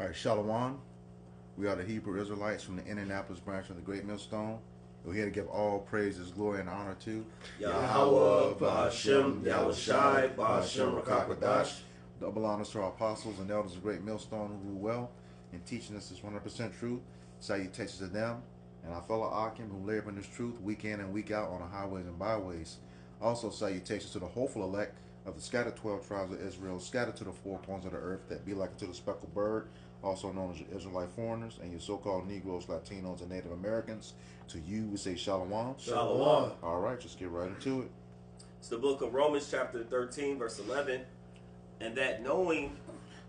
All right, Shalom. We are the Hebrew Israelites from the Indianapolis branch of the Great Millstone. We're here to give all praises, glory, and honor to Yahweh, Ba'ashem, Yahushai, Ba'ashem, Rakakwadash. double honors to our apostles and elders of Great Millstone who rule well in teaching us this 100% truth. Salutations to them and our fellow Akim who labor in this truth week in and week out on the highways and byways. Also salutations to the hopeful elect of the scattered 12 tribes of Israel, scattered to the four corners of the earth, that be like unto the speckled bird, also known as your Israelite foreigners, and your so-called Negroes, Latinos, and Native Americans. To you, we say Shalom. Shalom. All right, just get right into it. It's the book of Romans, chapter 13, verse 11. And that knowing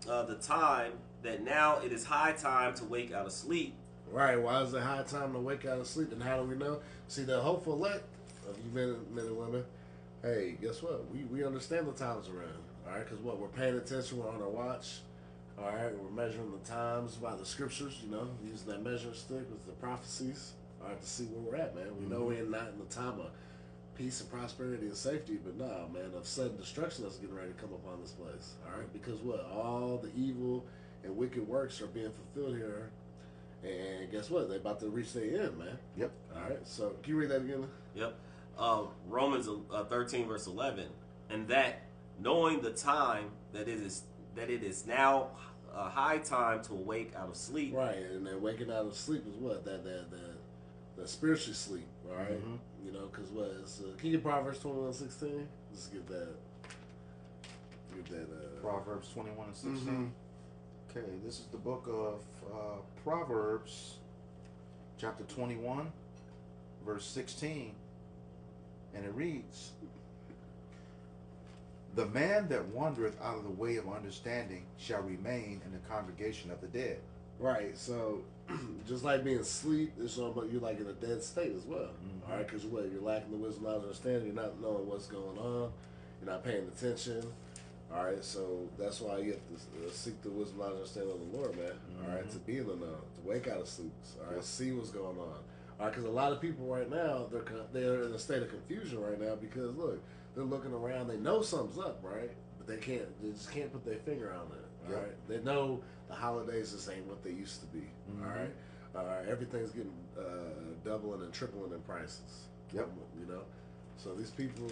the time, that now it is high time to wake out of sleep. Right, why is it high time to wake out of sleep? And how do we know? See, the hopeful elect of you men and women, hey, guess what? We understand the times around, all right? Because what? We're paying attention, we're on our watch, all right? We're measuring the times by the scriptures, using that measuring stick with the prophecies, all right, to see where we're at, man. We know we're not in the time of peace and prosperity and safety, but nah, man, of sudden destruction that's getting ready to come upon this place, all right? Because what? All the evil and wicked works are being fulfilled here. And guess what? They're about to reach their end, man. Yep. All right. So can you read that again? Yep. Romans 13, verse 11. And that knowing the time, that it is now a high time to awake out of sleep. Right. And then waking out of sleep is what? That spiritual sleep. All right. Mm-hmm. Because what? It's, can you get Proverbs 21:16? Let's get that. Proverbs 21 and 16. Mm-hmm. Okay, this is the book of Proverbs, chapter 21, verse 16. And it reads, "The man that wandereth out of the way of understanding shall remain in the congregation of the dead." Right. So, just like being asleep, it's almost you're like in a dead state as well. Mm-hmm. All right, because what? You're lacking the wisdom, knowledge, understanding. You're not knowing what's going on. You're not paying attention. All right, so that's why you have to seek the wisdom, knowledge, understanding of the Lord, man. Mm-hmm. All right, to be in the know, to wake out of sleep. All right, see what's going on. All right, because a lot of people right now they're in a state of confusion right now because look, they're looking around, they know something's up, right? But they just can't put their finger on it. All right, they know the holidays just ain't what they used to be. Mm-hmm. All right, everything's getting doubling and tripling in prices. Yep. So these people,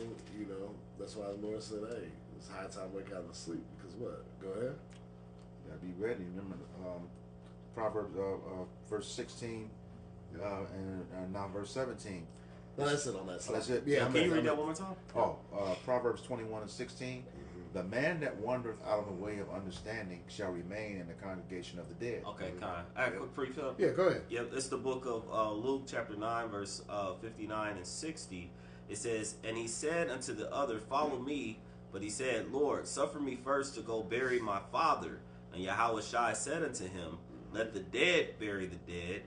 that's why the Lord said, hey, it's high time to wake out of sleep. Because what? Go ahead. You gotta be ready. Remember, Proverbs verse 16 and now verse 17. No, that's it on that slide. That's it? Yeah. Can you read that one more time? Proverbs 21 and 16. The man that wandereth out of the way of understanding shall remain in the congregation of the dead. Okay, kind. I have a quick pre-fill. Yeah, go ahead. Yep, it's the book of Luke, chapter 9, verse 59 and 60. It says, "And he said unto the other, Follow me. But he said, Lord, suffer me first to go bury my father. And Yahushai said unto him, Let the dead bury the dead,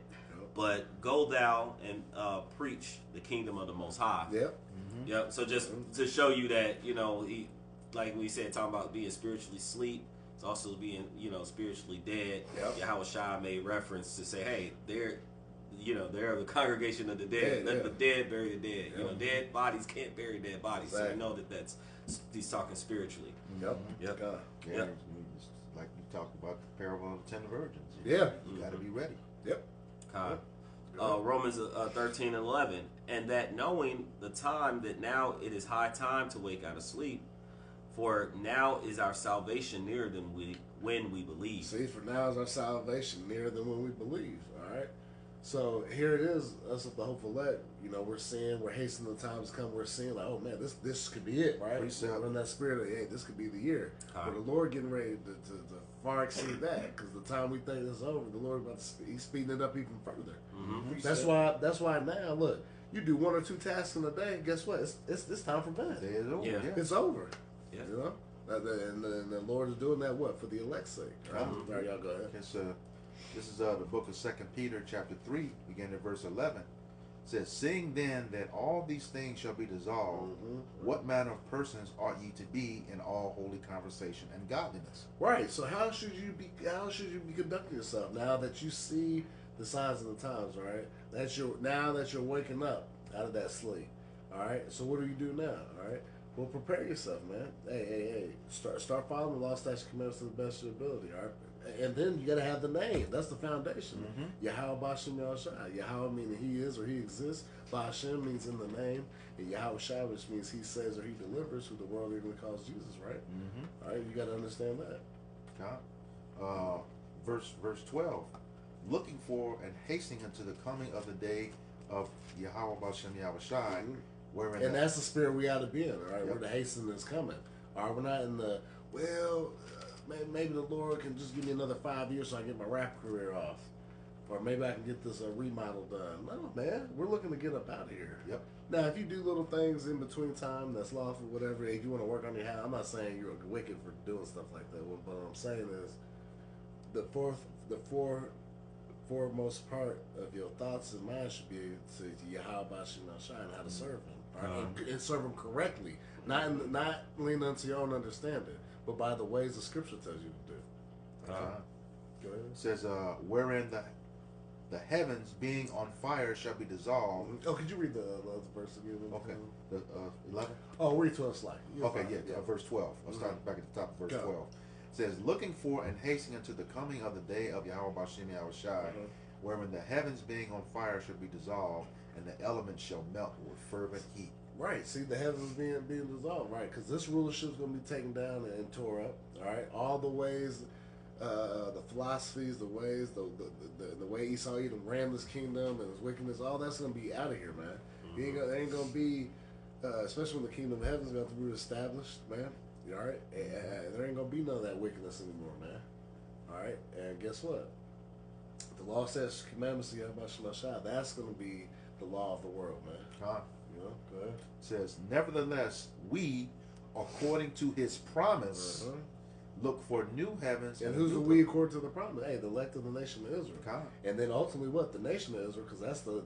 but go thou and preach the kingdom of the Most High." Yep. Mm-hmm. Yep. So just to show you that, he, like we said, talking about being spiritually asleep, it's also being, spiritually dead. Yep. Yahushua made reference to say, hey, they're the congregation of the dead. Let the dead bury the dead. Yep. Dead bodies can't bury dead bodies. Exactly. So we know he's talking spiritually. Yep. Yep. God. Yeah, Yep. it's like you talked about the parable of the 10 virgins. Yeah. You gotta be ready. Yep. God. Romans 13 and 11. And that knowing the time, that now it is high time to wake out of sleep, for now is our salvation nearer than when we believe. See, for now is our salvation nearer than when we believe. All right. So here it is, us of the hopeful elect. We're hastening the times come. We're seeing like, oh man, this could be it, right? We're in that spirit of, hey, this could be the year. But the Lord getting ready to far exceed that, because the time we think is over, the Lord he's speeding it up even further. Mm-hmm. That's why now look, you do one or two tasks in a day. Guess what? It's time for bed. It's over. Yeah. It's over. Yeah. And the Lord is doing that what for the elect's sake. Right? Mm-hmm. All right, y'all go ahead. This is the book of 2 Peter chapter 3, beginning at verse 11. It says, "Seeing then that all these things shall be dissolved, what manner of persons ought ye to be in all holy conversation and godliness?" Right. So how should you be conducting yourself now that you see the signs of the times? Right. Now that you're waking up out of that sleep. All right. So what do you do now? All right. Well, prepare yourself, man. Hey. Start following the law, statutes, commandments to the best of your ability, all right? And then you got to have the name. That's the foundation. Yahweh Bashem Yahushua. Yahweh meaning he is or he exists. Bashem means in the name. And Yahweh Shai, which means he saves or he delivers, who the world even calls Jesus, right? All right, you got to understand that. God. Verse 12. Looking for and hastening unto the coming of the day of Yahweh Bashem Yahushai, wherein And that's the spirit we ought to be in, all right? Yep. Where the hastening is coming. All right, we're not in the, maybe the Lord can just give me another 5 years so I can get my rap career off. Or maybe I can get this remodel done. No, man, we're looking to get up out of here. Yep. Now, if you do little things in between time that's lawful, whatever, if you want to work on your house, I'm not saying you're wicked for doing stuff like that. But what I'm saying is the foremost part of your thoughts and mind should be to Yahweh Bashem Yahushua and how to serve him. All right? And serve him correctly. Not lean unto your own understanding, but by the ways the scripture tells you to do. Go ahead. It says, wherein the heavens being on fire shall be dissolved. Oh, could you read the other verse again? Okay. The 11? Oh, read 12 slide. Okay, verse 12. I'll start back at the top of verse 12. It says, looking for and hastening unto the coming of the day of Yahweh Bashem Yahushai, wherein the heavens being on fire shall be dissolved, and the elements shall melt with fervent heat. Right. See, the heavens being dissolved. Right, because this rulership is going to be taken down and tore up. All right, all the ways, the philosophies, the ways, the way Esau Edom ran this kingdom and his wickedness, all that's going to be out of here, man. It ain't going to be, especially when the kingdom of heaven is going to be established, man. All right, there ain't going to be none of that wickedness anymore, man. All right, and guess what? The law says commandments of Yahweh, that's going to be the law of the world, man. You know, go ahead. It says, nevertheless, we, according to his promise, look for new heavens And a who's new the we according to the promise? Hey, the elect of the nation of Israel. God. And then ultimately what? The nation of Israel, because that's the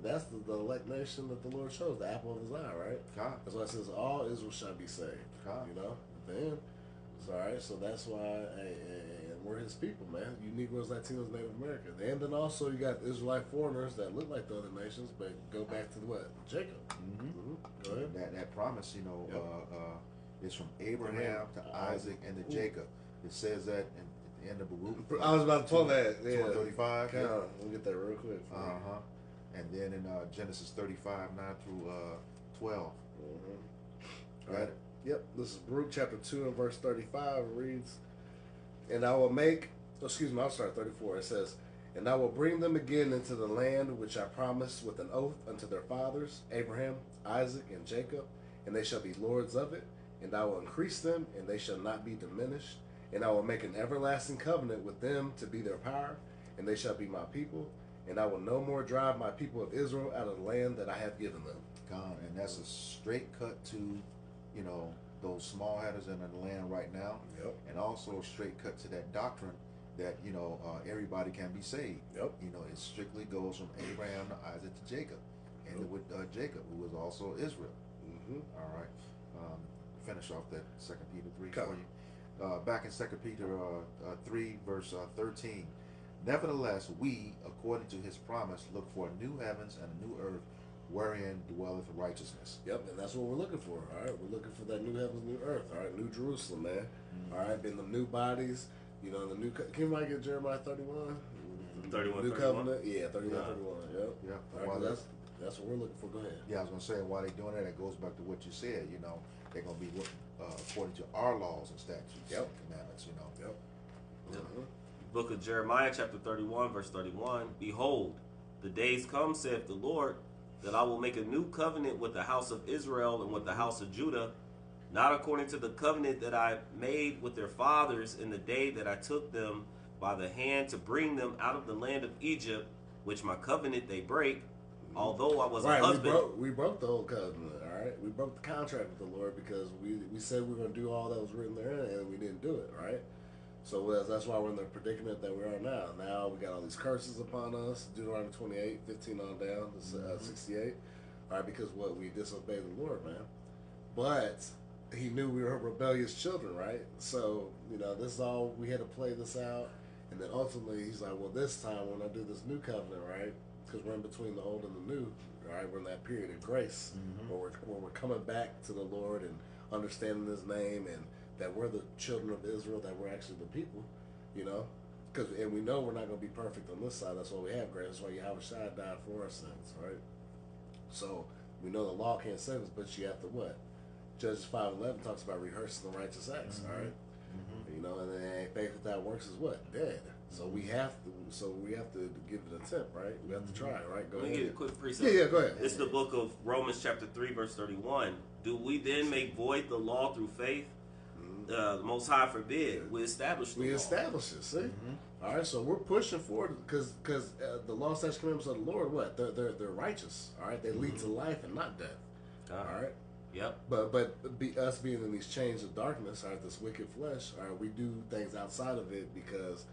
elect nation that the Lord chose, the apple of his eye, right? God. That's why it says all Israel shall be saved. God. You know? Then, it's all right. So that's why, and we're his people, man. You Negroes, Latinos, Native Americans. And then also you got Israelite foreigners that look like the other nations, but go back to what? Jacob. Go ahead. That promise, is from Abraham to Isaac and to Jacob. It says that at the end of Baruch. I was about to pull that. Yeah. 235. We'll get that real quick. And then in Genesis 35, 9 through 12. Got it? Yep. This is Baruch chapter 2 and verse 35. It reads, and I will make, I'll start 34. It says, and I will bring them again into the land which I promised with an oath unto their fathers, Abraham, Isaac, and Jacob, and they shall be lords of it, and I will increase them, and they shall not be diminished, and I will make an everlasting covenant with them to be their power, and they shall be my people, and I will no more drive my people of Israel out of the land that I have given them. God, and that's a straight cut to, those small headers in the land right now. Yep. And also a straight cut to that doctrine that, everybody can be saved. Yep. It strictly goes from Abraham to Isaac to Jacob. And with Jacob, who was also Israel. All right. Finish off that 2 Peter 3 for you. Back in 2 Peter 3, verse 13. Nevertheless, we, according to his promise, look for new heavens and a new earth, wherein dwelleth righteousness. Yep, and that's what we're looking for. All right, we're looking for that new heavens, new earth. All right, new Jerusalem, man. All right, then the new bodies. The new. Can anybody get Jeremiah 31? 31, new 31? covenant. Yeah, 31, 31. Yep. Yep. All right, that's what we're looking for. Go ahead. Yeah, I was gonna say while they're doing that, it goes back to what you said. They're gonna be looking according to our laws and statutes and commandments. Yep. Book of Jeremiah, chapter 31, verse 31. Behold, the days come, saith the Lord, that I will make a new covenant with the house of Israel and with the house of Judah, not according to the covenant that I made with their fathers in the day that I took them by the hand to bring them out of the land of Egypt, which my covenant they break, although I was a husband. We broke the whole covenant, all right? We broke the contract with the Lord because we said we were going to do all that was written there, and we didn't do it, right? So that's why we're in the predicament that we are now. Now we got all these curses upon us, Deuteronomy 28, 15 on down to 68, all right, because we disobeyed the Lord, man. But he knew we were rebellious children, right? So, this is all, we had to play this out. And then ultimately, he's like, well, this time when I do this new covenant, right? Because we're in between the old and the new, right? We're in that period of grace where we're coming back to the Lord and understanding His name, and that we're the children of Israel, that we're actually the people, you know. And we know we're not going to be perfect on this side. That's why we have grace. That's why Yahweh Shai died for our sins, right? So we know the law can't save us, but you have to what? Judges 5:11 talks about rehearsing the righteous acts, all right? You know, and then faith without works is what? Dead. So we have to give it an attempt, right? We have to try, right? Go Let me ahead. get a quick precept. Yeah, go ahead. It's the book of Romans chapter 3 verse 31. Do we then make void the law through faith? The Most High forbid. We establish the We law. establish it, see? All right, so we're pushing forward because the law, statutes, commandments of the Lord, what? They're righteous, all right? They lead to life and not death, all right? Yep. But us being in these chains of darkness, all right, this wicked flesh, all right, we do things outside of it because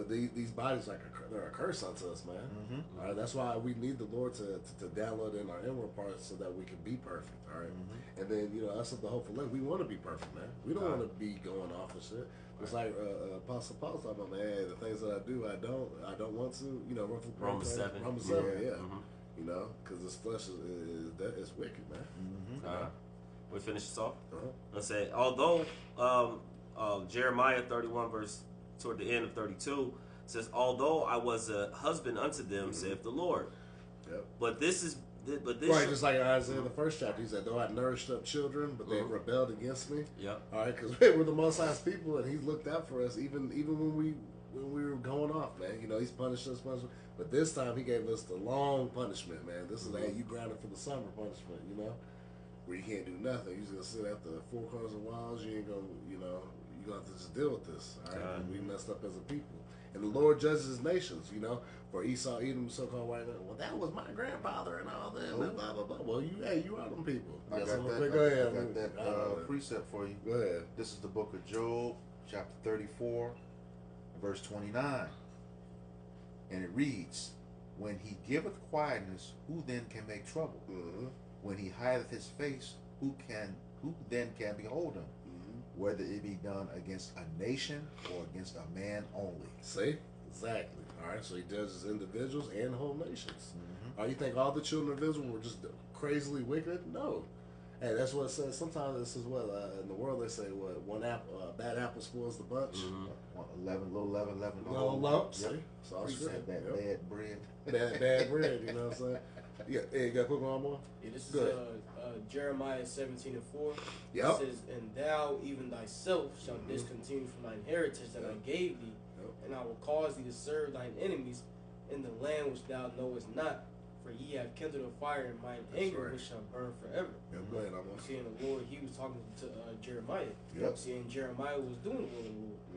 these bodies they're a curse unto us, man. All right, that's why we need the Lord to download in our inward parts so that we can be perfect. All right, and then us at the hopeful elect, we want to be perfect, man. We don't want to be going off and shit. It's like Apostle Paul's talking about, man. Hey, the things that I do, I don't want to. Run for the Romans 7. Romans 7, yeah. Because this flesh is wicked, man. We finish this off. Uh-huh. Let's say, although Jeremiah 31 verse toward the end of 32 says, although I was a husband unto them, saith the Lord. Yep. But this Right, just like Isaiah in the first chapter, he said, though I nourished up children, but they rebelled against me. Yep. All right, because we're the Most High's people, and He looked out for us even when we were going off, man. He's punished us, but this time He gave us the long punishment, man. This is you grounded for the summer punishment, where you can't do nothing. You're just gonna sit at the four corners of walls. You ain't gonna, you're gonna have to just deal with this. All right, we messed up as a people. And the Lord judges His nations, for Esau, Edom, so-called white man. Well, that was my grandfather and all that, and blah, blah, blah. Well, you are them people. I got that precept for you. Go ahead. This is the book of Job, chapter 34, verse 29. And it reads, when He giveth quietness, who then can make trouble? When He hideth His face, who then can behold Him? Whether it be done against a nation or against a man only. See? Exactly. All right, so He judges individuals and whole nations. You think all the children of Israel were just crazily wicked? No. Hey, that's what it says. Sometimes this is what in the world they say, what one apple, bad apple spoils the bunch. 11 the No whole lump. Yep. See? It's all Precept, straight. bad bread. Bad bread, you know what I'm saying? Yeah, hey, you got a quick one more? Yeah, this is Good. Jeremiah 17:4. Yep. It says, and thou even thyself shalt discontinue from thine heritage that I gave thee, and I will cause thee to serve thine enemies in the land which thou knowest not. For ye have kindled a fire in mine anger, which shall burn forever. Go ahead, I'm Seeing the Lord, He was talking to Jeremiah. Yep. Seeing Jeremiah was doing the will of the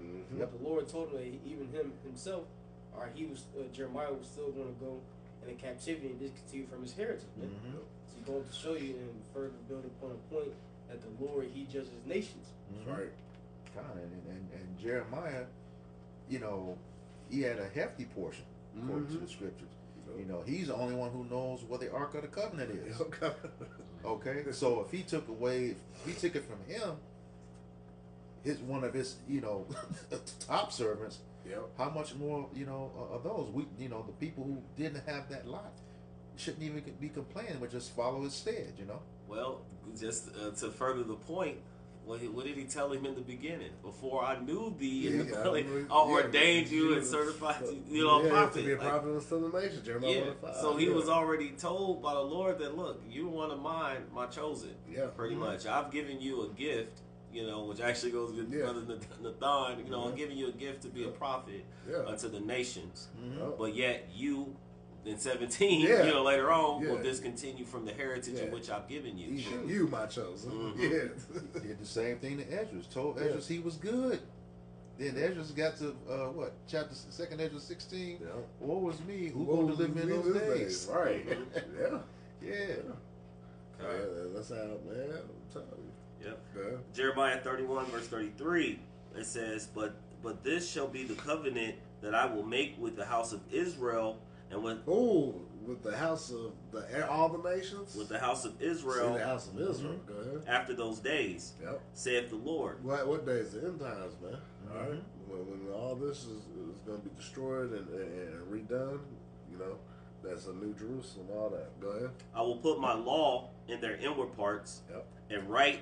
Lord. Yep. The Lord told him that even himself, or Jeremiah was still going to go in captivity and discontinue from his heritage. Man. So He's going to show you and further build upon a point that the Lord, He judges nations. That's right. God, and Jeremiah, he had a hefty portion according to the scriptures. He's the only one who knows what the Ark of the Covenant is. Okay, so if he took it from him, one of his top servants. How much more of those the people who didn't have that lot shouldn't even be complaining, but just follow his stead. Well, just to further the point, what did He tell him in the beginning? Before I knew thee, I ordained you and certified you, a prophet. To be a prophet of the nation, Jeremiah 1:5. So he was already told by the Lord that, look, you're one of mine, my chosen. Yeah. Pretty much. I've given you a gift, which actually goes with Brother Nathan. I'm giving you a gift to be a prophet unto the nations. But yet you, in 17, later on, will discontinue from the heritage in which I've given you. Even you, my chosen. He did the same thing to Esdras. Told Esdras he was good. Then Esdras got to chapter 2nd Esdras 16. Woe was me. Who going to live in those days? Right. That's how, man. I'm telling you. Yep. Jeremiah 31 verse 33. It says, "But this shall be the covenant that I will make with the house of Israel." And with the house of all the nations? With the house of Israel. The house of Israel. Go ahead. After those days, saith the Lord. What days? The end times, man. All right. When all this is going to be destroyed and redone, that's a new Jerusalem, all that. Go ahead. I will put my law in their inward parts and write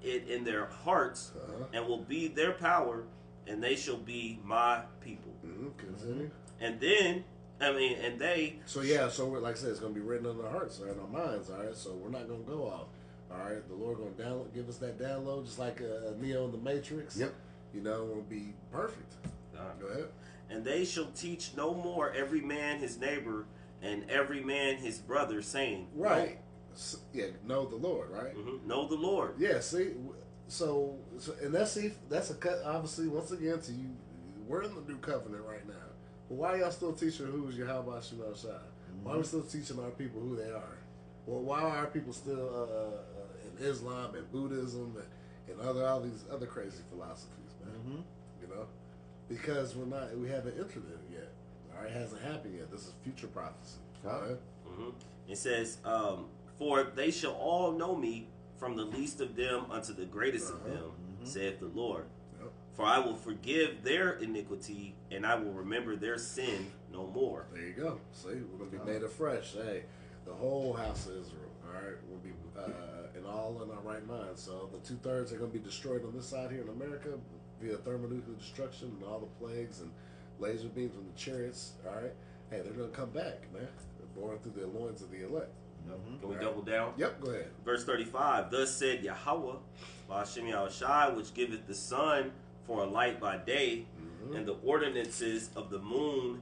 it in their hearts, and will be their power, and they shall be my people. Continue. And then, and they. So yeah, so we're, like I said, it's going to be written on our hearts, in our minds. All right, so we're not going to go off. All right, the Lord going to give us that download, just like Neo in the Matrix. Yep. You know, it'll be perfect. Go ahead. And they shall teach no more every man his neighbor and every man his brother, saying, Right. Yeah, know the Lord, right? Know the Lord. Yeah, see, so and that's a cut. Obviously, once again, to you, we're in the new covenant right now. But why y'all still teaching who's Yahweh Shema Shai? Why are we still teaching our people who they are? Well, why are our people still in Islam and Buddhism and all these other crazy philosophies, man? You know, because we haven't entered it yet. All right, it hasn't happened yet. This is future prophecy. All right. It says, for they shall all know me, from the least of them unto the greatest of them, saith the Lord. For I will forgive their iniquity, and I will remember their sin no more. There you go. See, we're going to be made afresh. Hey, the whole house of Israel, all right, will be in our right mind. So the 2/3 are going to be destroyed on this side here in America via thermonuclear destruction and all the plagues and laser beams and the chariots, all right? Hey, they're going to come back, man. They're born through the loins of the elect. Can we double down? Yep, go ahead. Verse 35, thus said Yahweh, Hashem Yahushai, which giveth the sun for a light by day, and the ordinances of the moon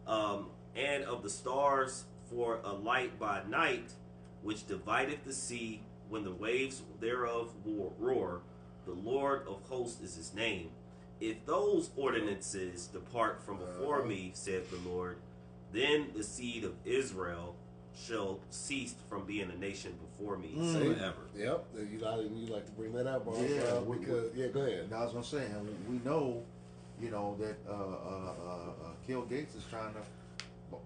and of the stars for a light by night, which divideth the sea when the waves thereof roar. The Lord of hosts is his name. If those ordinances depart from before me, saith the Lord, then the seed of Israel shall cease from being a nation before me forever. Yep, you like to bring that up, bro. Yeah, Go ahead. Now, I was gonna say, and we know, you know, that Bill Gates is trying to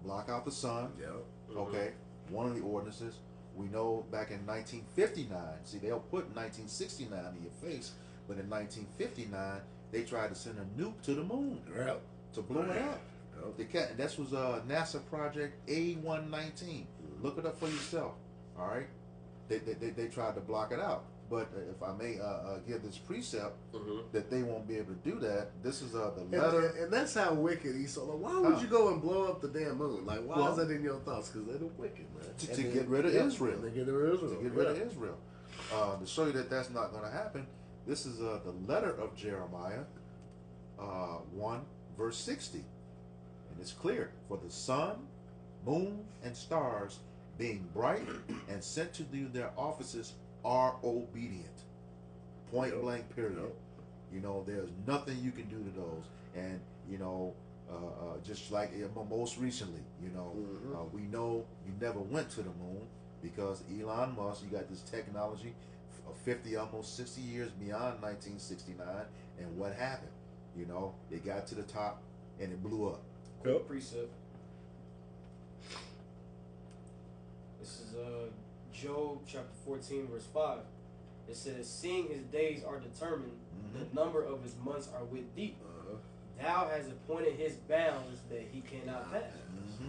block out the sun. Yep. Okay, one of the ordinances. We know back in 1959. See, they'll put 1969 in your face, but in 1959 they tried to send a nuke to the moon to blow it up. This was a NASA project A119. Look it up for yourself. All right, they tried to block it out. But if I may give this precept that they won't be able to do that. This is the letter, and that's how wicked Esau. Like, why would you go and blow up the damn moon? Like, why is that in your thoughts? Because they're the wicked, man. To get rid of Israel. They get rid of Israel. To get rid of Israel. To show you that that's not going to happen. This is the letter of Jeremiah, 1 verse 60. And it's clear, for the sun, moon, and stars being bright and sent to do their offices are obedient. Point blank, period. You know, there's nothing you can do to those. And, you know, just like most recently, you know, we know you never went to the moon because Elon Musk, you got this technology 50, almost 60 years beyond 1969. And what happened? You know, it got to the top and it blew up. Quick precept. This is Job chapter 14 verse 5. It says, seeing his days are determined, the number of his months are with thee. Thou hast appointed his bounds that he cannot pass.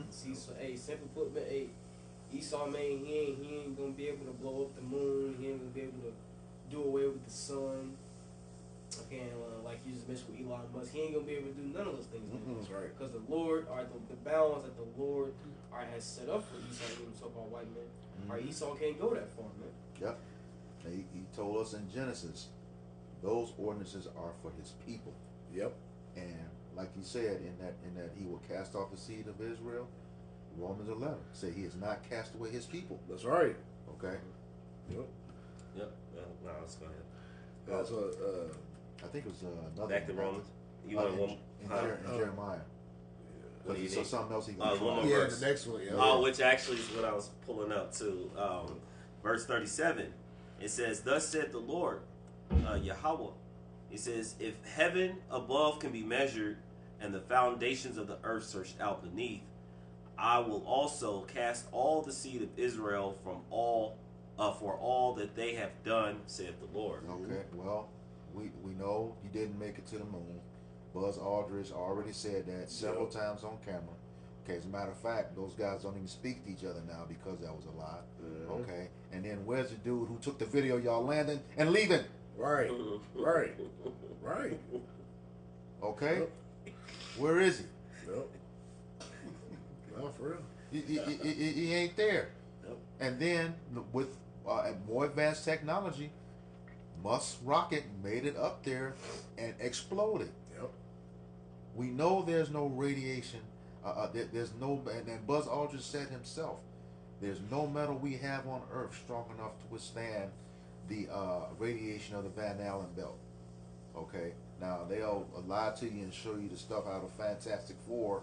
See, so simple put, man, Esau, man, he ain't gonna be able to blow up the moon. He ain't gonna be able to do away with the sun. Okay, and like you just mentioned with Elon Musk, he ain't gonna be able to do none of those things. That's right. Because the Lord, or the bounds that the Lord has set up for Esau, even so-called white man, or Esau can't go that far, man. Yep. He told us in Genesis, those ordinances are for his people. Yep. And like he said, in that he will cast off the seed of Israel, Romans 11 say he has not cast away his people. That's right. Okay. Yep. No, let's go ahead. That's what. I think it was another. Back to one. Romans. You want one? In Jeremiah. What do you So need? something else he One more Yeah, verse. the next one. Yeah. Oh, which actually is what I was pulling up to. Verse 37. It says, thus said the Lord, Yahweh. It says, if heaven above can be measured and the foundations of the earth searched out beneath, I will also cast all the seed of Israel from all for all that they have done, saith the Lord. Okay. Well, we know he didn't make it to the moon. Buzz Aldridge already said that several times on camera. Okay, as a matter of fact, those guys don't even speak to each other now because that was a lie. Okay, and then where's the dude who took the video of y'all landing and leaving? Right. Right. Right. Okay, Yep. where is he? Yep. No, for real. He ain't there. Yep. And then with more advanced technology, Musk's rocket made it up there and exploded. Yep. We know there's no radiation. There's no, and Buzz Aldrin said himself, there's no metal we have on Earth strong enough to withstand the radiation of the Van Allen belt. Okay, now they'll lie to you and show you the stuff out of Fantastic Four.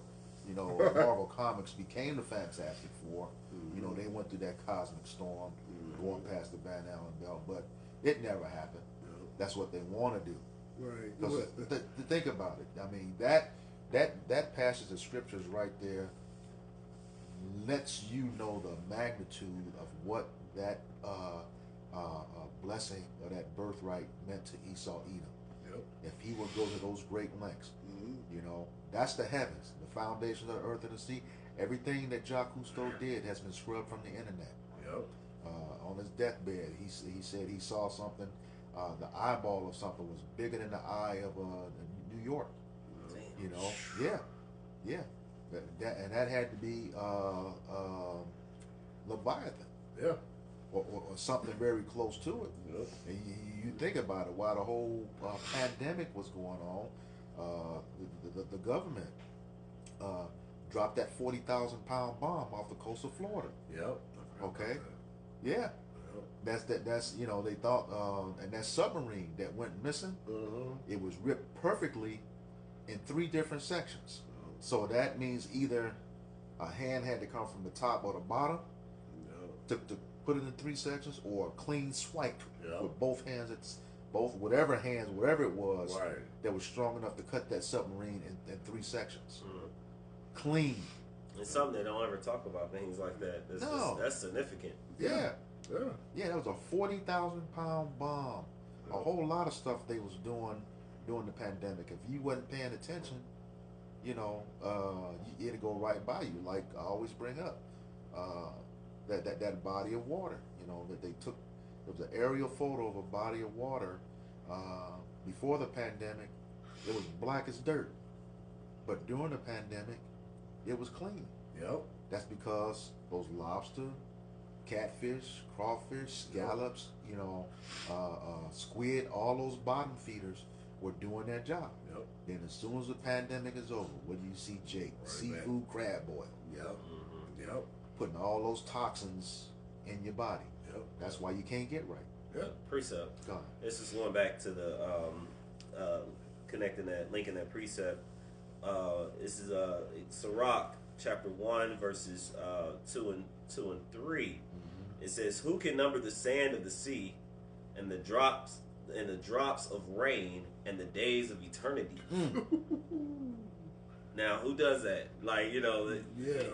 You know, Marvel Comics became the Fantastic Four. You know, they went through that cosmic storm, going past the Van Allen belt, but it never happened. That's what they want to do. Right. Because think about it. I mean, that passage of scriptures right there lets you know the magnitude of what that blessing or that birthright meant to Esau Edom. Yep. If he would go to those great lengths, you know, that's the heavens, the foundation of the earth and the sea. Everything that Jacques Cousteau did has been scrubbed from the internet. Yep. On his deathbed, he said he saw something. The eyeball of something was bigger than the eye of New York. You know, yeah. That had to be Leviathan, Yeah. or something very close to it. Yep. And you think about it, while the whole pandemic was going on, the government dropped that 40,000-pound bomb off the coast of Florida. Yep. Okay. Yeah. That's you know, they thought, and that submarine that went missing, it was ripped perfectly in 3 different sections. So that means either a hand had to come from the top or the bottom to put it in 3 sections, or a clean swipe with both hands. It's whatever it was that was strong enough to cut that submarine in 3 sections. Clean. It's something they don't ever talk about, things like that. That's significant. Yeah. Yeah. That was a 40,000-pound bomb. A whole lot of stuff they was doing during the pandemic. If you wasn't paying attention, you know, it'd go right by you. Like I always bring up, that body of water. You know, that they took. It was an aerial photo of a body of water before the pandemic. It was black as dirt, but during the pandemic, it was clean. Yep. That's because those lobster, catfish, crawfish, scallops, you know, squid, all those bottom feeders were doing their job. Yep. Then as soon as the pandemic is over, what do you see, Jake? Right Seafood crab boil. Yep. Yep. Putting all those toxins in your body. Yep. That's why you can't get right. Yep. Precept. God. This is going back to the connecting that, linking that precept. This is Sirach chapter 1 verses 2 and 3. It says, "Who can number the sand of the sea, and the drops of rain, and the days of eternity?" Now, who does that? Like, you know,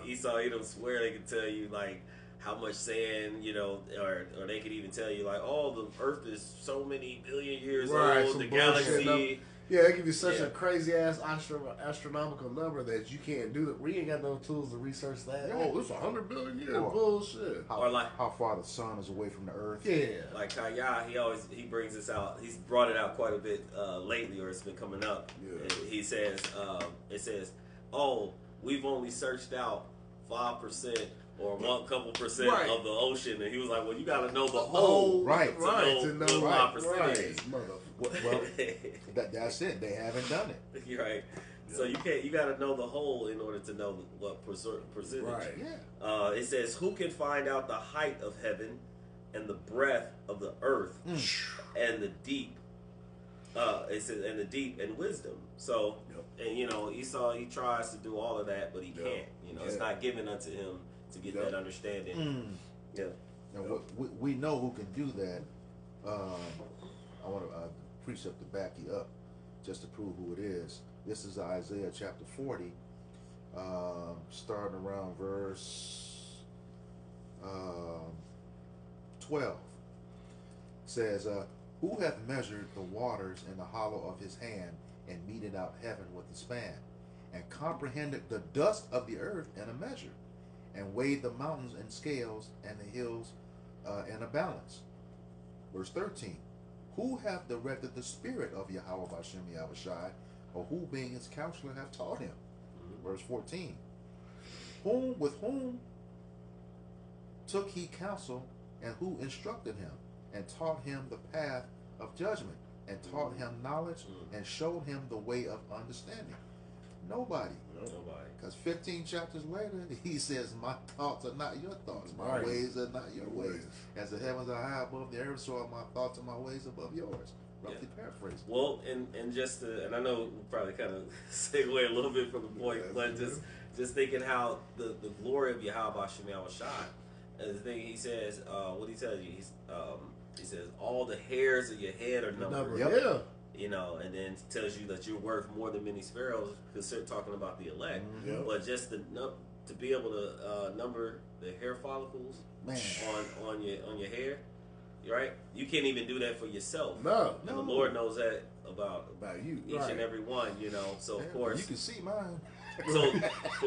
Esau Edom swear they can tell you like how much sand, you know, or they could even tell you like, oh, the Earth is so many billion years old, the galaxy. Yeah, they give you such a crazy ass astronomical number that you can't do that. We ain't got no tools to research that. Yeah. Oh, it's 100 billion years. Or- Bullshit. How far the sun is away from the earth. Yeah. Like Kaya, he brings this out. He's brought it out quite a bit lately, or it's been coming up. Yeah. And he says, it says, "Oh, we've only searched out 5% or one couple percent Right. of the ocean," and he was like, "Well, you got to know the whole, Right. to know what 5% is." Well, that's it. They haven't done it. You're right. So you got to know the whole in order to know what percentage. Right. Yeah. It says, "Who can find out the height of heaven, and the breadth of the earth, and the deep?" It says, "and the deep and wisdom." So, and you know, Esau, he tries to do all of that, but he can't. You know, it's not given unto him to get that understanding. Yeah. Now, we know who can do that. I want a precept to back you up, just to prove who it is. This is Isaiah chapter 40, starting around verse 12. Says, "Who hath measured the waters in the hollow of his hand, and meted out heaven with a span, and comprehended the dust of the earth in a measure, and weighed the mountains in scales, and the hills in a balance?" Verse 13. who have directed the spirit of Yahweh Bashem Yahushai, or who being his counselor have taught him. Verse 14. With whom took he counsel, and who instructed him, and taught him the path of judgment, and taught him knowledge, and showed him the way of understanding? Nobody. Nobody. Because 15 chapters later, he says, my thoughts are not your thoughts. My Right. ways are not your ways. As the heavens are high above the earth, so are my thoughts and my ways above yours. Roughly paraphrased. Well, and just to, and I know we'll probably kind of segue a little bit from the point, Yeah, but just thinking how the glory of Yahweh Shem Yahushai, and the thing he says, what he tells you, he says all the hairs of your head are numbered. Yep. Yeah. You know, and then tells you that you're worth more than many sparrows, because they're talking about the elect. Yep. But just to be able to number the hair follicles Man. on your hair, right? You can't even do that for yourself. No. And the Lord knows that about you. each Right. and every one, you know. So of Yeah, course, you can see mine. so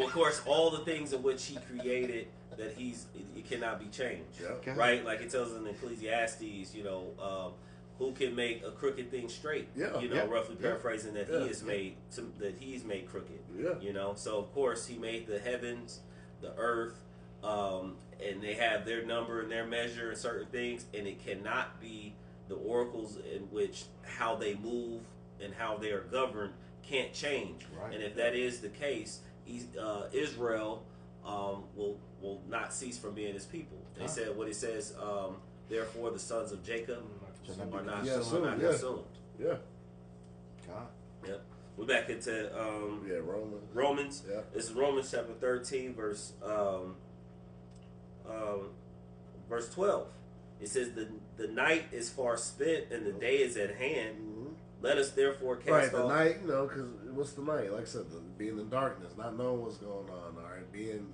of course, all the things in which He created that it cannot be changed, Yeah. Okay. right? Like it tells us in Ecclesiastes, you know, who can make a crooked thing straight? Yeah. You know, Yeah. roughly Yeah. paraphrasing that Yeah. He is made that He's made crooked. Yeah. You know, so of course He made the heavens, the earth, and they have their number and their measure and certain things, and it cannot be the oracles in which how they move and how they are governed can't change. Right. And if that is the case, Israel will not cease from being His people. They said what it says. Therefore, the sons of Jacob are not Yeah, consumed. Yeah. God. Yep. We're back into Yeah. Roman. Romans. Yeah. This is Romans chapter 13, verse 12. It says the night is far spent and the day is at hand. Let us therefore cast Right, the off. night, you know, because what's the night? Like I said, being in darkness, not knowing what's going on. All right, being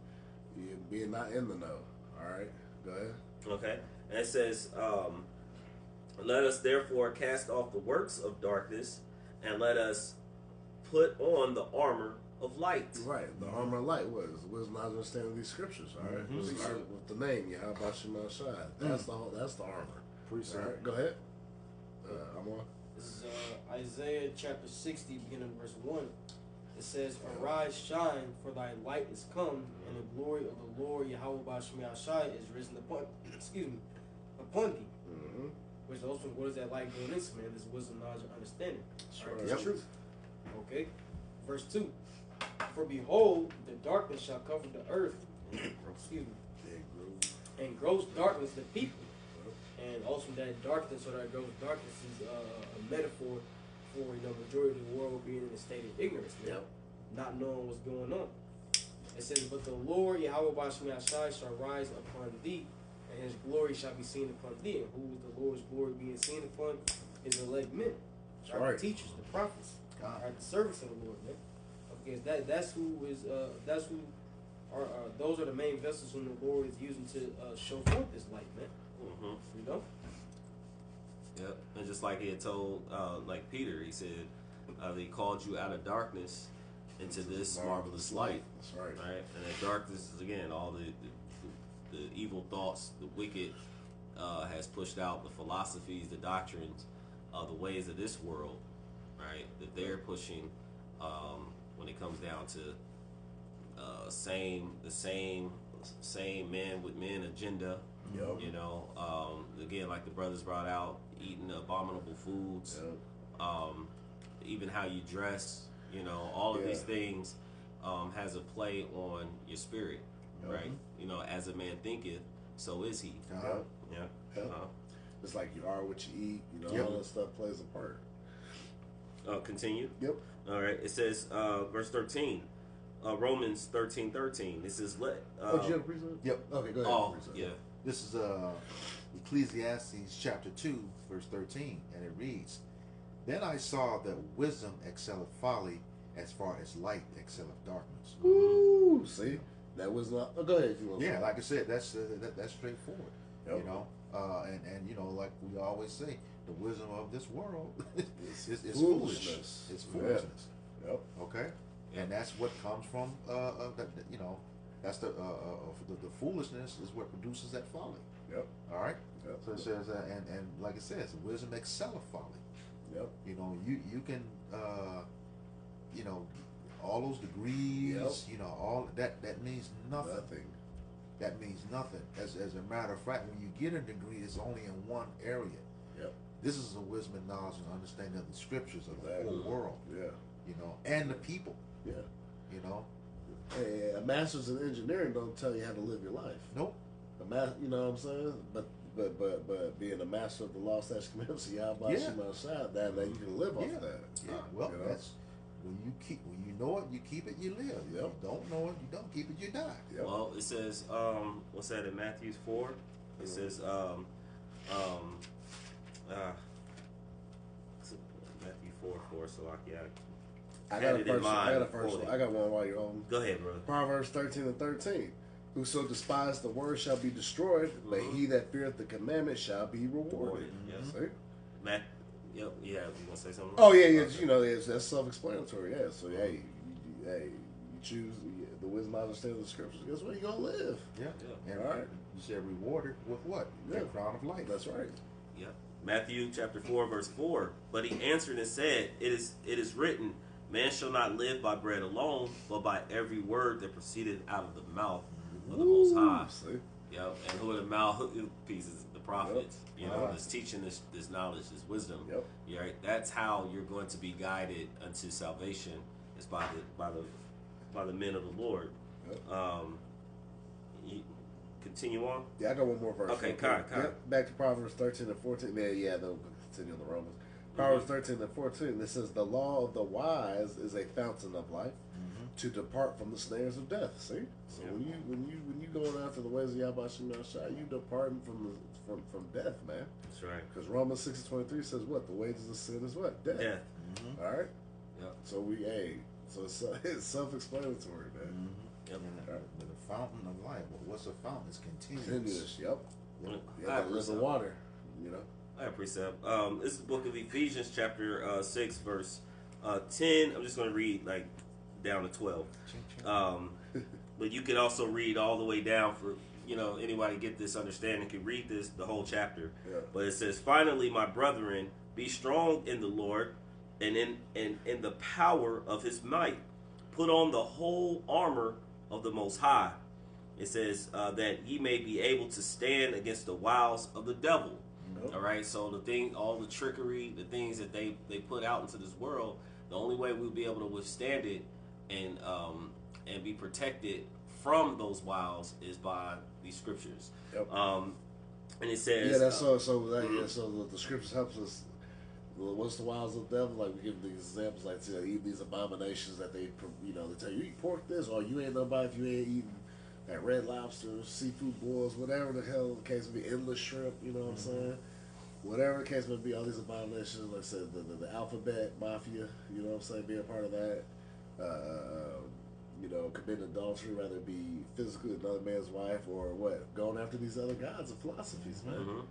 not in the know. All right, go ahead. Okay. And it says, let us therefore cast off the works of darkness and let us put on the armor of light. Right, the armor of light was wisdom, knowledge, understanding these scriptures. All right, Mhm. Start with the name Yahweh Shema Shai. That's the armor. Precept. All right, go ahead. I'm on. This is Isaiah chapter 60, beginning verse 1. It says, Arise, shine, for thy light is come, and the glory of the Lord Yahweh Bashem Yahshai is risen upon upon thee. Mm-hmm. Which also, what is that light going into, man? This wisdom, knowledge, and understanding. Sure. Right, this Yep. is truth. Okay. Verse 2. For behold, the darkness shall cover the earth, and gross darkness the people. And also that darkness, or that gross darkness, is a metaphor for, majority of the world being in a state of ignorance, man. Yep. Not knowing what's going on. It says, but the Lord Yahweh Bashem Yahshai shall rise upon thee, and his glory shall be seen upon thee. And who is the Lord's glory being seen upon? His elect men. Right. The teachers, the prophets. God. Right, the servants of the Lord, man. Okay, that's who are those are the main vessels whom the Lord is using to show forth this light, man. Mm-hmm. You know? Yep. And just like He had told, like Peter, He said, He called you out of darkness into this marvelous light. That's right. Right? And that darkness is, again, all the evil thoughts, the wicked has pushed out the philosophies, the doctrines, the ways of this world, right? That they're pushing when it comes down to the same men with men agenda. Yep. You know, again, like the brothers brought out, eating abominable foods, Yep. even how you dress. You know, all of Yeah. these things has a play on your spirit, Yep. right? You know, as a man thinketh, so is he. God. Yeah. Yep. It's like you are what you eat. You know, Yep. all that stuff plays a part. Continue. Yep. All right. It says, verse 13, Romans 13:13. This is let. Did you have a precept? Yep. Okay, go ahead. Oh, Precept. yeah. This is Ecclesiastes chapter 2, verse 13, and it reads, Then I saw that wisdom excelleth folly, as far as light excelleth darkness. Woo! See, that was not. Oh, go ahead if you want. Yeah, like I said, that's straightforward. Yep. You know, and you know, like we always say, the wisdom of this world is foolish. It's foolishness. Yep. Okay, and that's what comes from you know, that's the foolishness is what produces that folly. Yep. All right. Yep. So it says, and like it says, wisdom excelleth folly. Yep. You know, you can, you know, all those degrees. Yep. You know, all that means nothing. Nothing. That means nothing. As a matter of fact, when you get a degree, it's only in one area. Yep. This is a wisdom and knowledge and understanding of the scriptures of the Exactly. whole world. Yeah. You know, and the people. Yeah. You know. Hey, a master's in engineering don't tell you how to live your life. Nope. You know what I'm saying? But being a master of the law, statutes, commandments, Yahweh, Yeah. Shema Shah, that you can live off Yeah. that. Yeah. Well, You know? that's when you know it, you keep it, you live. If Yep. you don't know it, you don't keep it, you die. Yep. Well, it says, what's that in Matthew 4? It says, Matthew 4, Salakia. I got had a it in first. I mind, got a first quote one. it. I got one while you're on. Go ahead, brother. Proverbs 13:13. Whoso despised the word shall be destroyed, but he that feareth the commandment shall be rewarded. Rewarded, yes. See? Matt, yep, yeah, you want to say something? Oh yeah, yeah. Okay. You know, that's self-explanatory. Yeah. So hey, you choose the wisdom, understanding of the scriptures. Guess what? You gonna live. Yeah. Yeah. And All right. you said rewarded with what? Yeah. The crown of life. That's right. Yep. Matthew chapter 4, verse 4. But he answered and said, It is written, man shall not live by bread alone, but by every word that proceeded out of the mouth of the Most High. See? Yep. And who are the mouthpieces? The prophets. You know, Right. that's teaching this knowledge, this wisdom. Yep. Yeah, right. That's how you're going to be guided unto salvation. Is by the men of the Lord. Yep. You continue on. Yeah, I got one more verse. Okay, real quick. Kai. Yep, back to Proverbs 13:14. Yeah, then we'll continue on the Romans. Proverbs 13:14. This says, "The law of the wise is a fountain of life, to depart from the snares of death." See, so Yeah. when you going after the ways of Yahweh Shema Shai, you departing from death, man. That's right. Because Romans 6:23 says what? The wages of sin is what? Death. Death. Mm-hmm. All right. Yep. So it's self-explanatory, man. Mm-hmm. Yep. And the fountain of life. Well, what's a fountain? It's continuous. Continuous. Yep. Well, You I have to live appreciate in water. You know. I have precept. This is the book of Ephesians, chapter 6, verse 10. I'm just going to read like down to 12. Ching, ching. But you can also read all the way down for anybody get this understanding can read this the whole chapter. Yeah. But it says, "Finally, my brethren, be strong in the Lord and in the power of His might. Put on the whole armor of the Most High." It says that ye may be able to stand against the wiles of the devil. Yep. All right, so all the trickery, the things that they put out into this world, the only way we'll be able to withstand it and be protected from those wiles is by these scriptures. Yep. And it says, Yeah, that's so the scriptures helps us. What's the wiles of the devil? Like we give these examples, like eat these abominations that they tell you eat pork this, or you ain't nobody if you ain't eating that red lobster, seafood boils, whatever the hell the case may be, endless shrimp. You know what I'm saying? Whatever the case may be, all these abominations, like I said, the alphabet mafia. You know what I'm saying? Being a part of that. Committing adultery, whether it be physically with another man's wife or what, going after these other gods and philosophies, man. Mhm.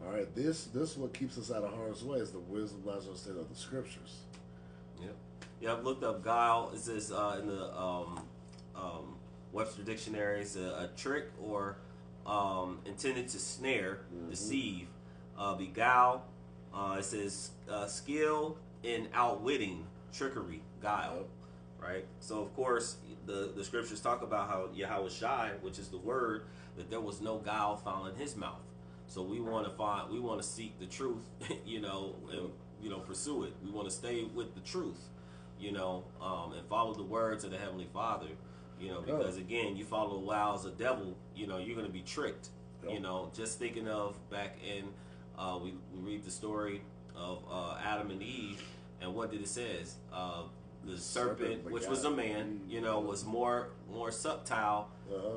All right, this is what keeps us out of harm's way is the wisdom, knowledge, and understanding of the scriptures. Yeah, I've looked up guile. It says in the Webster Dictionary, it's a trick or intended to snare, deceive, beguile. It says skill in outwitting, trickery, guile. Yep. Right. So of course the scriptures talk about how Yahweh Shai, which is the word, that there was no guile found in His mouth. So we want to seek the truth, and pursue it. We want to stay with the truth, and follow the words of the Heavenly Father, because again, you follow the wiles of the devil, you're going to be tricked. Yep. Just thinking of back in, we read the story of Adam and Eve, and what did it says? The serpent, which was a man, was more subtle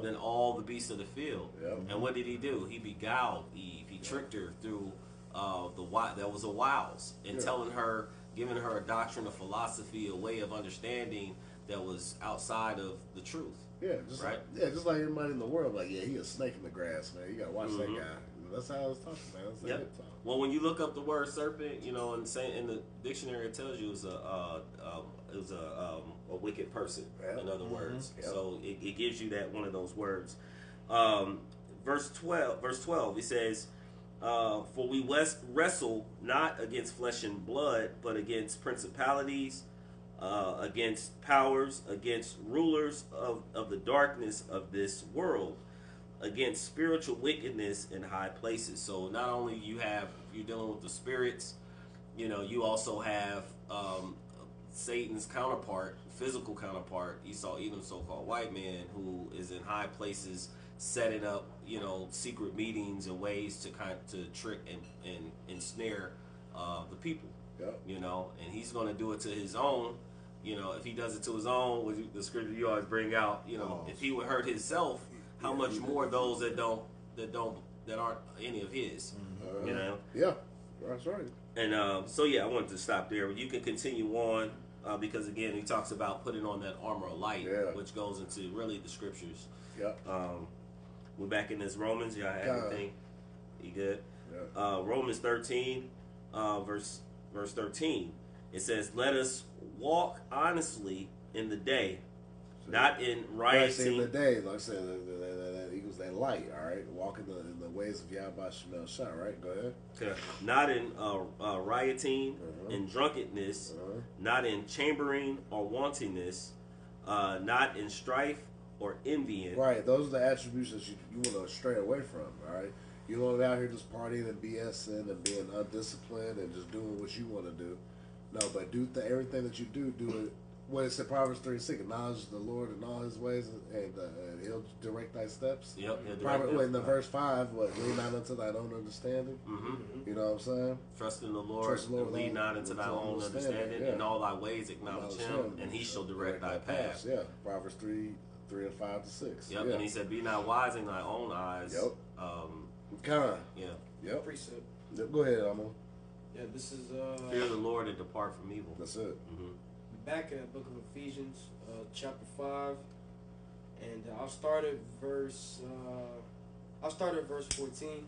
than all the beasts of the field. Yep. And what did he do? He beguiled Eve. He tricked her through there was a wiles, and telling her, giving her a doctrine, a philosophy, a way of understanding that was outside of the truth. Yeah, just Right. just like everybody in the world, like he a snake in the grass, man. You gotta watch that guy. That's how I was talking, man. That's Yep. good talk. Well, when you look up the word serpent, and say in the dictionary it tells you it was a wicked person. Yep. In other words, Yep. so it gives you that one of those words. verse 12, it says, for we wrestle not against flesh and blood, but against principalities, against powers, against rulers of the darkness of this world, against spiritual wickedness in high places. So not only you're dealing with the spirits, you also have Satan's counterpart, physical counterpart, Esau, Edom, so-called white man, who is in high places setting up, secret meetings and ways to trick and ensnare the people. Yep. And he's going to do it to his own. If he does it to his own, with the scripture you always bring out, if he would hurt himself, how much more those that aren't any of his, Yeah, that's right. And I wanted to stop there. You can continue on because again, he talks about putting on that armor of light, which goes into really the scriptures. Yeah. We're back in this Romans. Y'all have everything? You good? Yeah. Romans 13, verse 13. It says, "Let us walk honestly in the day, not in rioting." In the day, like I said, that equals that light. All right, walk in the ways of Yahweh Shemel Shah. Right, go ahead. Okay. Not in rioting and drunkenness, not in chambering or wantonness, not in strife or envying. Right, those are the attributes that you want to stray away from. All right, you don't out here just partying and BSing and being undisciplined and just doing what you want to do. No, but do everything that you do it. What it said, Proverbs 3:6, acknowledge the Lord in all His ways, and He'll direct thy steps. Yep. In the verse 5, lean not unto thine own understanding. Mm-hmm. You know what I'm saying? Trust in the Lord, and lean not into thy own understanding. In all thy ways acknowledge Him, and He shall direct thy paths. Yeah, Proverbs 3 and 5 to 6. Yep, and He said, "Be not wise in thy own eyes." Yep. Yeah. Yep. Precept. Yep. Go ahead, Amo. Yeah, this is Fear the Lord and depart from evil. That's it. Mm-hmm. Back in the book of Ephesians, chapter 5, and I'll start at verse 14.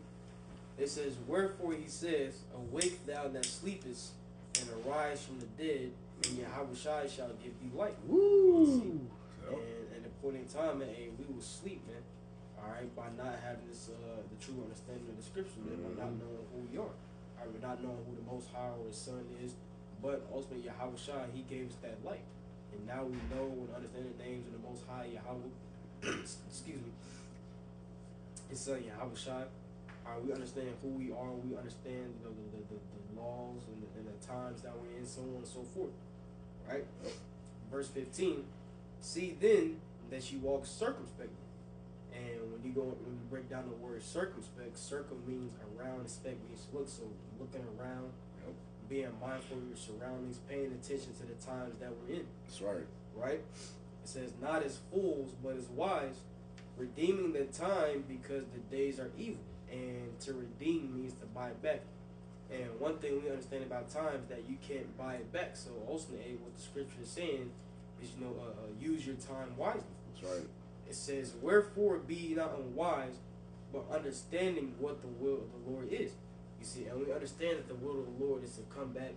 It says, "Wherefore he says, Awake thou that sleepest, and arise from the dead, and Yahushua shall give thee light." Woo! And at the point in time, man, hey, we will sleep, man. All right, by not having this the true understanding of the scripture, man, by not knowing who we are. All right, we're not knowing who the Most High or His Son is. But ultimately, Yahushua, He gave us that light. And now we know and understand the names of the Most High, Yahweh, excuse me, His Son, Yahushua. We understand who we are, we understand the laws and the times that we're in, so on and so forth. Right? Verse 15, "See then that you walk circumspectly." And when you break down the word circumspect, circum means around, spec means look, so looking around, being mindful of your surroundings, paying attention to the times that we're in. That's right. Right? It says, "Not as fools, but as wise, redeeming the time because the days are evil." And to redeem means to buy back. And one thing we understand about time is that you can't buy it back. So ultimately, what the scripture is saying is, use your time wisely. That's right. It says, "Wherefore be ye not unwise, but understanding what the will of the Lord is." You see, and we understand that the will of the Lord is to come back,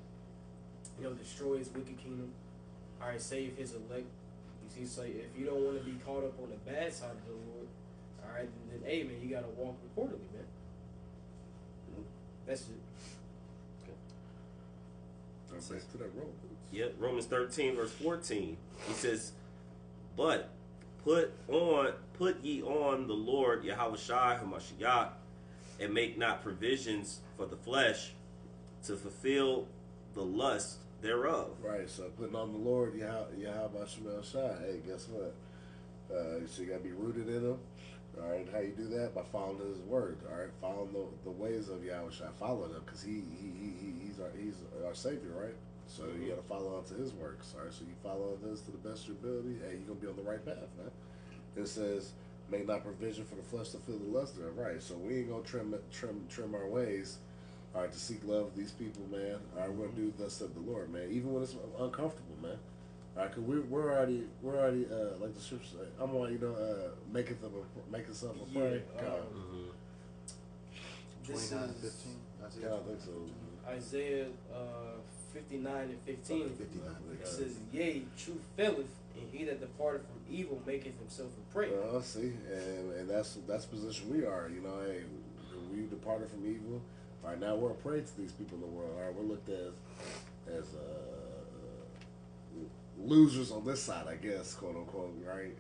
destroy His wicked kingdom, all right, save His elect. You see, so if you don't want to be caught up on the bad side of the Lord, all right, then hey, man, you got to walk accordingly, man. That's it. Okay. Back to that Romans. Yep, Romans 13, verse 14. He says, "But put ye on the Lord Yahushua Hamashiach, and make not provisions for the flesh to fulfill the lust thereof." Right, so putting on the Lord, Yahweh Shemel Shah. Hey, guess what? So you got to be rooted in Him. All right, how you do that? By following His word. All right, following the ways of Yahweh Shah. Following Him, because He's our Savior, right? So you got to follow onto His works. All right, so you follow this to the best of your ability. Hey, you're gonna be on the right path, man. It says, "Make not provision for the flesh to fill the lust thereof." Right, so we ain't gonna trim our ways. All right, to seek love of these people, man. All right, we're gonna do thus said the Lord, man. Even when it's uncomfortable, man. All right, cause we're already like the scripture say, I'm already making something a prayer. This 29 is 15. God, I think so. Isaiah 59 and 15. 59. It says, "Yea, truth faileth, and he that departed from evil maketh himself a prey." See, and that's the position we are. You know, hey, we departed from evil. All right, now we're a prey to these people in the world. All right, we're looked at as losers on this side, I guess, quote unquote, right?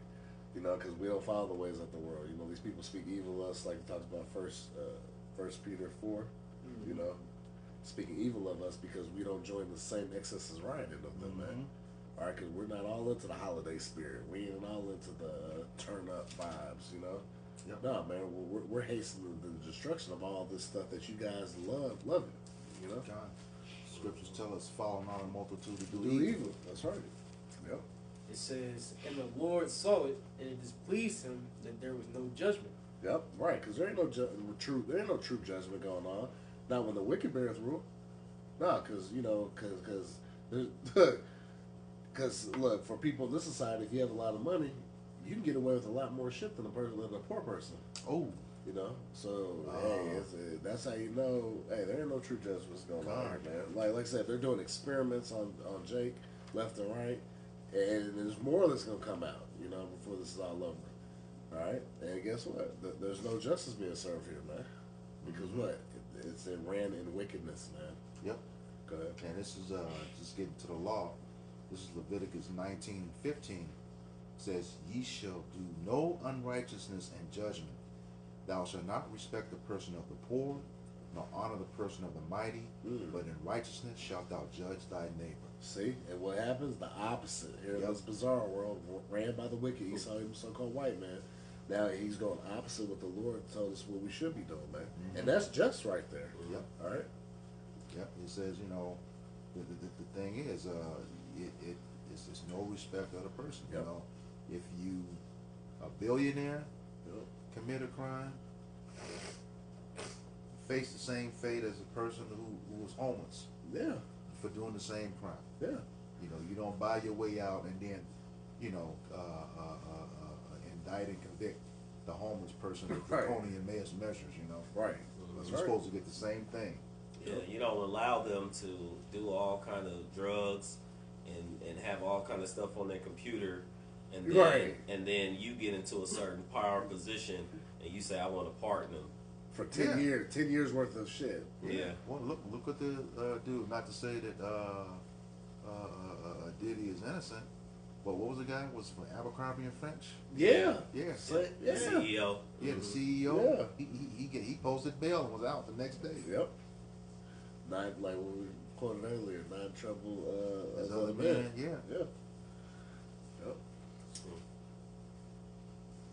You know, because we don't follow the ways of the world. You know, these people speak evil of us, like it talks about First Peter 4. You know, speaking evil of us because we don't join the same excesses riding of them, man. All right, because we're not all into the holiday spirit. We ain't all into the turn up vibes, you know. Yep. No, man, we're hastening the destruction of all this stuff that you guys love it, you know. God, scriptures tell us, follow not a multitude to do Do evil. evil. That's right. Yep. It says, "And the Lord saw it, and it displeased him that there was no judgment." Yep. Right, because there ain't no there ain't no true judgment going on. Not when the wicked beareth rule. No, because you know, because look, for people in this society, if you have a lot of money, you can get away with a lot more shit than a poor person. Oh, You know, so hey, that's how you know. Hey, there ain't no true judgments going on here, man. Like I said, they're doing experiments on Jake left and right, and there's more that's gonna come out. You know, before this is all over. All right, and guess what? There's no justice being served here, man. Because what? It ran in wickedness, man. yep. Go ahead. And this is just getting to the law. This is Leviticus 19:15. Says, "Ye shall do no unrighteousness and judgment. Thou shalt not respect the person of the poor, nor honor the person of the mighty, but in righteousness shalt thou judge thy neighbor." See, and what happens? The opposite. Here in Yep. this bizarre world, ran by the wicked, Esau, even so-called white man. Now he's going opposite what the Lord told us what we should be doing, man. And that's just right there. Yep. All right. Yep. It says, you know, the thing is, it's no respect of the person. Yep. You know, if you a billionaire Yep. commit a crime, face the same fate as a person who was homeless Yeah. for doing the same crime. Yeah. You know, you don't buy your way out and then, you know, indict and convict the homeless person with Right. draconian measures. You know, Right. you're That's right. supposed to get the same thing. Yeah, you don't allow them to do all kind of drugs and have all kind of stuff on their computer, and then Right. and then you get into a certain power position and you say, "I want to pardon them." For 10 years, 10 years worth of shit. Yeah. Well, look what the dude. Not to say that Diddy is innocent, but what was the guy? Was from Abercrombie and French? Yeah. Yeah. So, The yeah. CEO. Yeah, the CEO. Yeah. He posted bail and was out the next day. Yep. Like what we quoted earlier, nine trouble As as other other men, men. yeah. Yeah. Yep.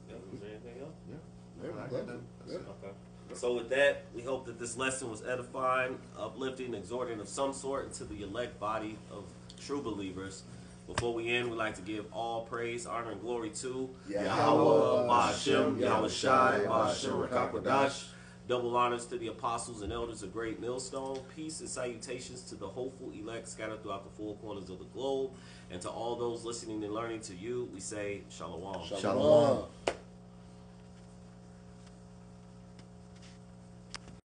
Yeah, was there anything else? Yeah. Yeah, I we got love that. it. That's Yeah. it. Okay. So with that, we hope that this lesson was edifying, uplifting, exhorting of some sort into the elect body of true believers. Before we end, we'd like to give all praise, honor, and glory to Yahweh, Ba'ashem, Yahweh Shai, Ba'ashem, Ba'ashem, Rakakwadash. Double honors to the apostles and elders of Great Millstone. Peace and salutations to the hopeful elect scattered throughout the four corners of the globe. And to all those listening and learning to you, we say Shalom. Shalom. Shalom.